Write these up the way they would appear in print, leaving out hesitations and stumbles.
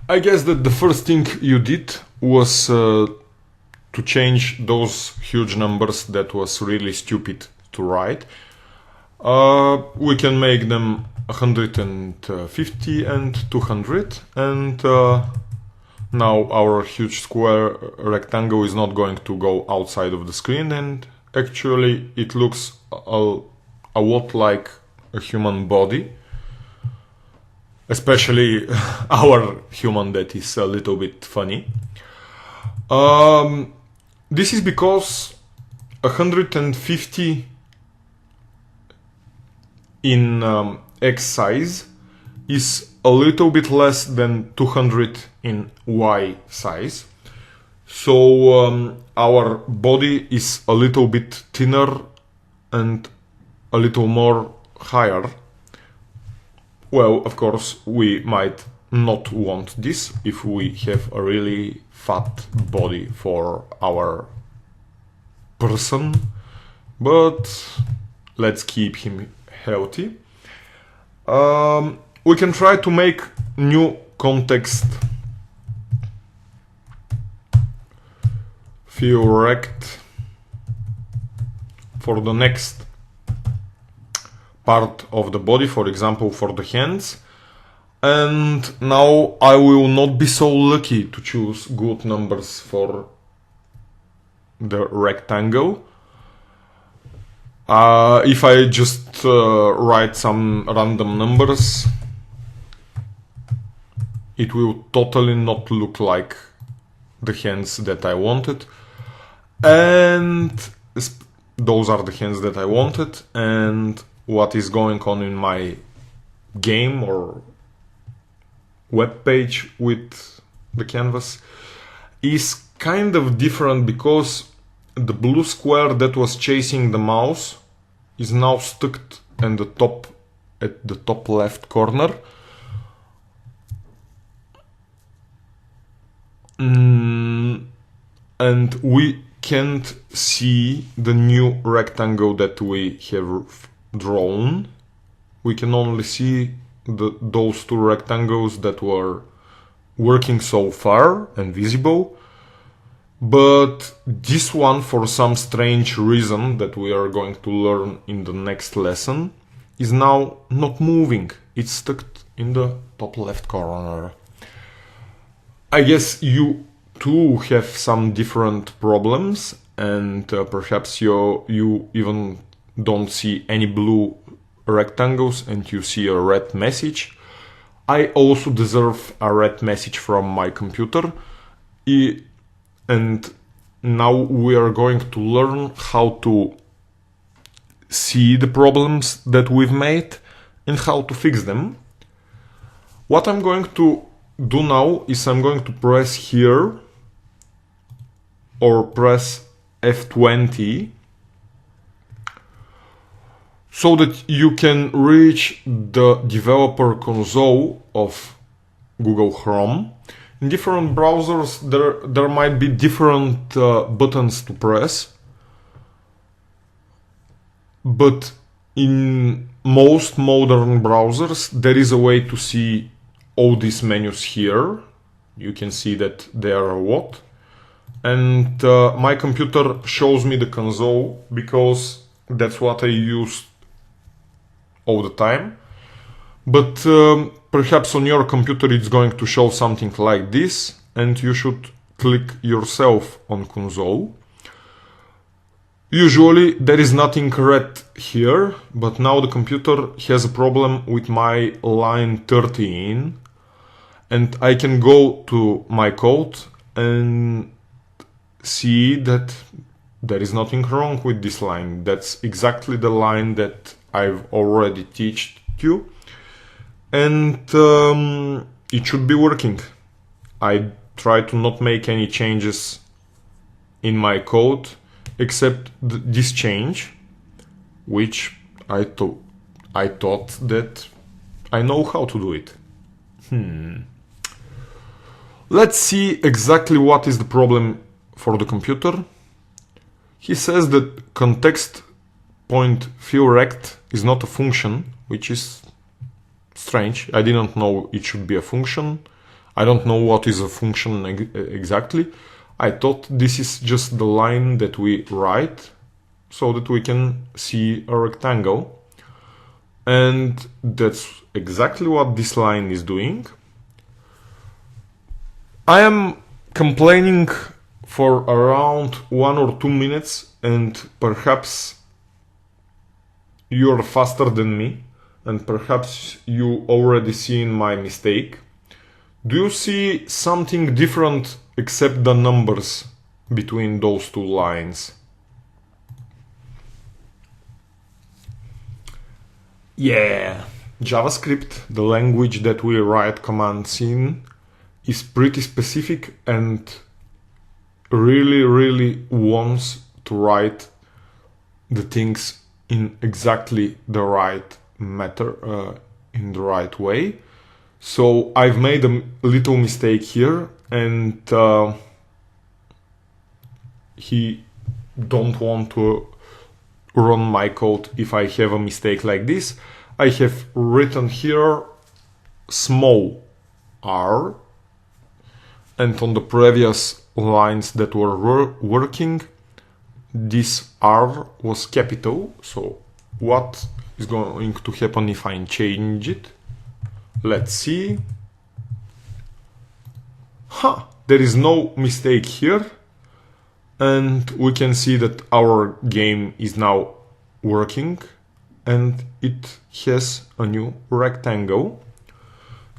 I guess that the first thing you did was to change those huge numbers that was really stupid to write. We can make them 150 and 200, and now our huge square rectangle is not going to go outside of the screen, and actually it looks a lot like a human body, especially our human that is a little bit funny. This is because 150 in X size is a little bit less than 200 in Y size. So our body is a little bit thinner and a little more higher. Well, of course, we might not want this if we have a really fat body for our person, but let's keep him healthy. We can try to make new context view rect for the next part of the body, for example for the hands. And now I will not be so lucky to choose good numbers for the rectangle. If I just write some random numbers, it will totally not look like the hands that I wanted. And those are the hands that I wanted, and what is going on in my game or web page with the canvas is kind of different, because the blue square that was chasing the mouse is now stuck at the top left corner. And we can't see the new rectangle that we have drawn. We can only see those two rectangles that were working so far and visible. But this one, for some strange reason that we are going to learn in the next lesson, is now not moving. It's stuck in the top left corner. I guess you too have some different problems, and perhaps you even don't see any blue rectangles and you see a red message. I also deserve a red message from my computer. And now we are going to learn how to see the problems that we've made and how to fix them. What I'm going to do now is I'm going to press here or press F20 so that you can reach the developer console of Google Chrome. In different browsers there might be different buttons to press, but in most modern browsers there is a way to see all these menus here. You can see that there are what, and my computer shows me the console because that's what I use all the time. But perhaps on your computer it's going to show something like this, and you should click yourself on console. Usually there is nothing red here, but now the computer has a problem with my line 13, and I can go to my code and see that there is nothing wrong with this line. That's exactly the line that I've already taught you, and it should be working. I try to not make any changes in my code except this change, which I thought that I know how to do it. Let's see exactly what is the problem for the computer. He says that context point fill rect is not a function, which is strange. I didn't know it should be a function. I don't know what is a function exactly. I thought this is just the line that we write so that we can see a rectangle. And that's exactly what this line is doing. I am complaining for around 1 or 2 minutes, and perhaps you're faster than me, and perhaps you already seen my mistake. Do you see something different except the numbers between those two lines? Yeah, JavaScript, the language that we write commands in, is pretty specific and really wants to write the things in exactly the right matter, in the right way. So I've made a little mistake here, and he don't want to run my code if I have a mistake like this. I have written here small r, and on the previous lines that were working, this r was capital. So what is going to happen if I change it? Let's see. There is no mistake here, and we can see that our game is now working and it has a new rectangle.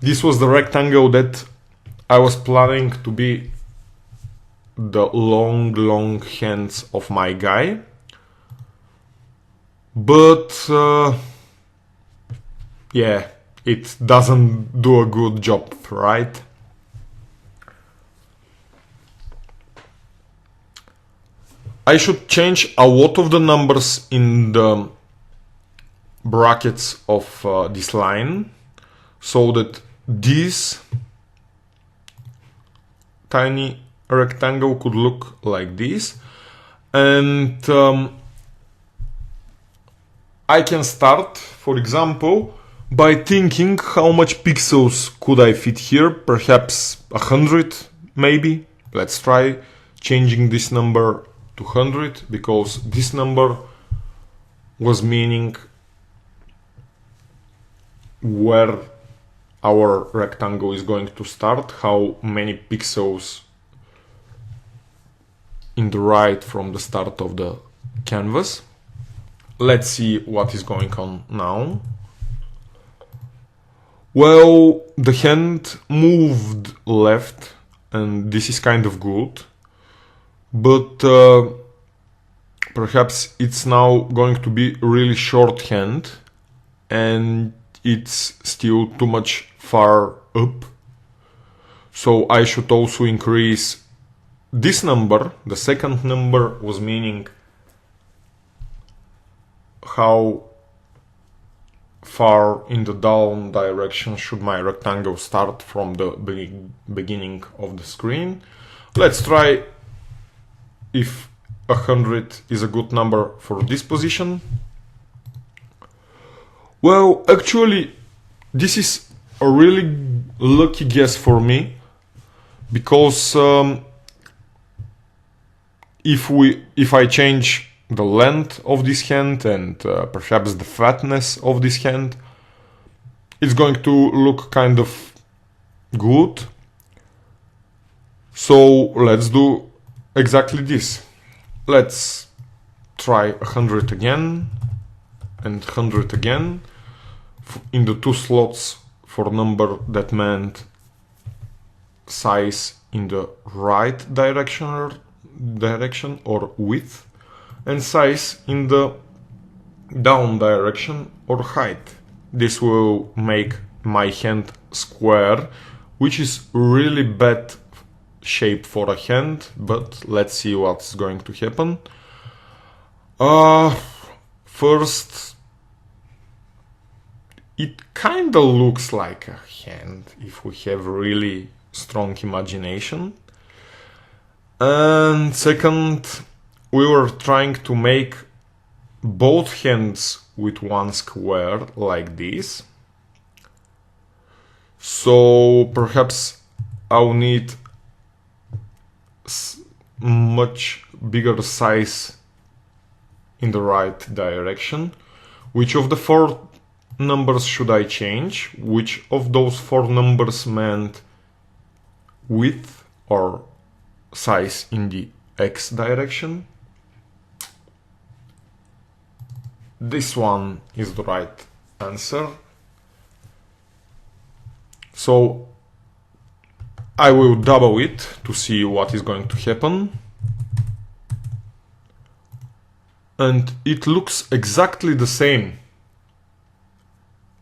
This was the rectangle that I was planning to be the long hands of my guy, but yeah, it doesn't do a good job, right? I should change a lot of the numbers in the brackets of this line so that this tiny rectangle could look like this, and I can start, for example, by thinking how much pixels could I fit here. Perhaps 100 maybe. Let's try changing this number to 100, because this number was meaning where our rectangle is going to start, how many pixels in the right from the start of the canvas. Let's see what is going on now. Well, the hand moved left, and this is kind of good, but perhaps it's now going to be really short hand, and it's still too much far up. So I should also increase this number. The second number was meaning how far in the down direction should my rectangle start from the beginning of the screen. Let's try if 100 is a good number for this position. Well, actually, this is a really lucky guess for me, because if I change the length of this hand and perhaps the fatness of this hand, it's going to look kind of good. So let's do exactly this. Let's try 100 again and 100 again in the two slots for number that meant size in the right direction or width, and size in the down direction or height. This will make my hand square, which is really bad shape for a hand, but let's see what's going to happen. First, it kinda looks like a hand if we have really strong imagination. And second, we were trying to make both hands with one square like this. So perhaps I'll need much bigger size in the right direction. Which of the 4 numbers should I change? Which of those 4 numbers meant width or size in the X direction? This one is the right answer. So I will double it to see what is going to happen. And it looks exactly the same.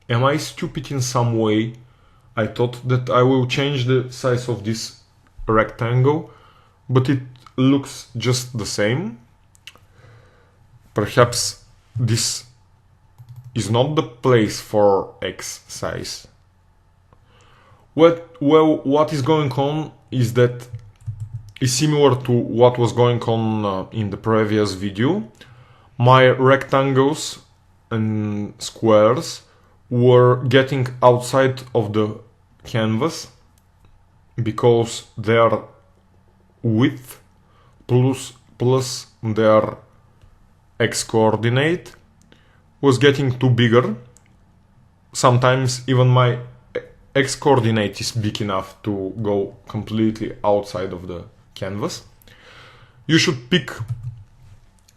Am I stupid in some way? I thought that I will change the size of this rectangle, but it looks just the same. Perhaps this is not the place for X size. Well, what is going on is that is similar to what was going on in the previous video. My rectangles and squares were getting outside of the canvas because their width plus their X coordinate was getting too bigger. Sometimes even my X coordinate is big enough to go completely outside of the canvas. You should pick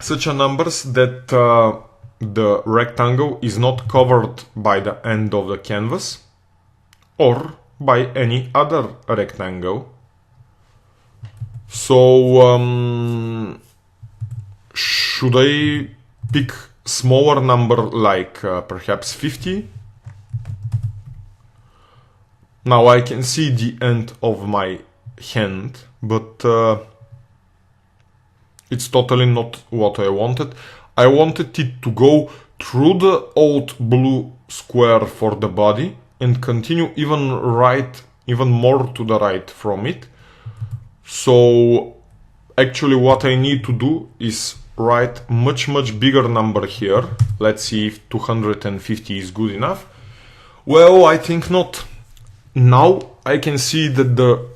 such a numbers that the rectangle is not covered by the end of the canvas or by any other rectangle. So should I pick smaller number like perhaps 50? Now I can see the end of my hand, but it's totally not what I wanted. I wanted it to go through the old blue square for the body and continue even more to the right from it. So actually what I need to do is write much bigger number here. Let's see if 250 is good enough. Well, I think not. Now I can see that the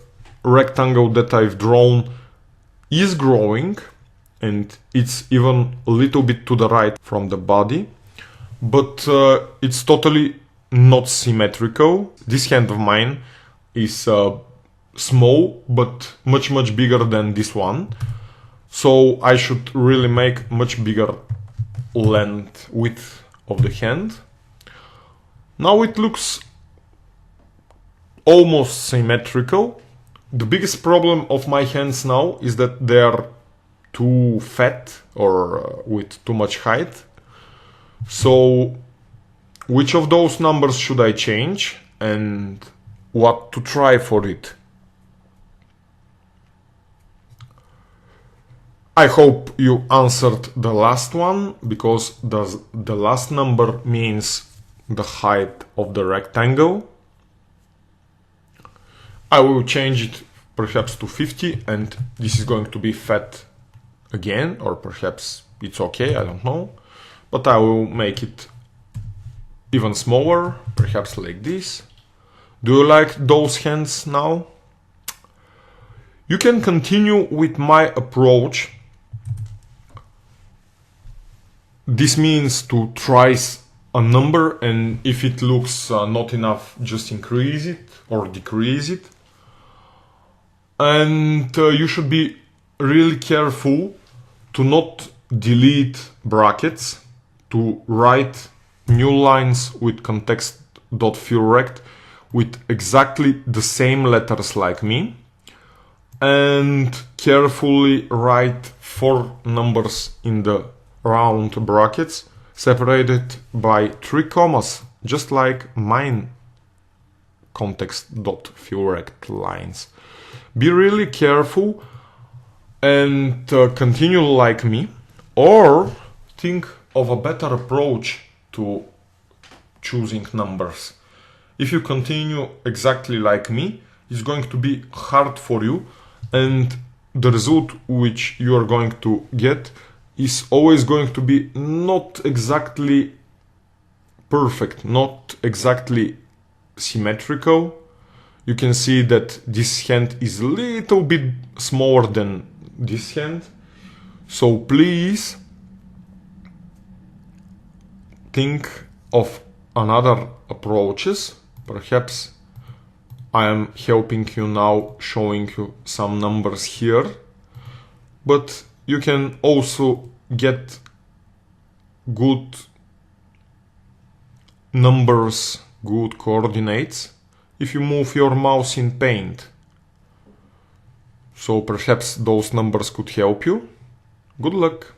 rectangle that I've drawn is growing, and it's even a little bit to the right from the body, but it's totally not symmetrical. This hand of mine is small but much bigger than this one, so I should really make much bigger width of the hand. Now it looks almost symmetrical. The biggest problem of my hands now is that they are too fat or with too much height. So which of those numbers should I change and what to try for it? I hope you answered the last one, because the last number means the height of the rectangle. I will change it perhaps to 50, and this is going to be fat again, or perhaps it's okay, I don't know. But I will make it even smaller, perhaps like this. Do you like those hands now? You can continue with my approach. This means to try a number, and if it looks not enough, just increase it or decrease it. And you should be really careful to not delete brackets, to write new lines with context.fillRect with exactly the same letters like me, and carefully write 4 numbers in the round brackets separated by 3 commas, just like mine context.fillRect lines. Be really careful and continue like me, or think of a better approach to choosing numbers. If you continue exactly like me, it's going to be hard for you, and the result which you are going to get is always going to be not exactly perfect, not exactly symmetrical. You can see that this hand is a little bit smaller than this hand. So please think of another approaches. Perhaps I am helping you now, showing you some numbers here, but you can also get good numbers, good coordinates if you move your mouse in Paint. So perhaps those numbers could help you. Good luck!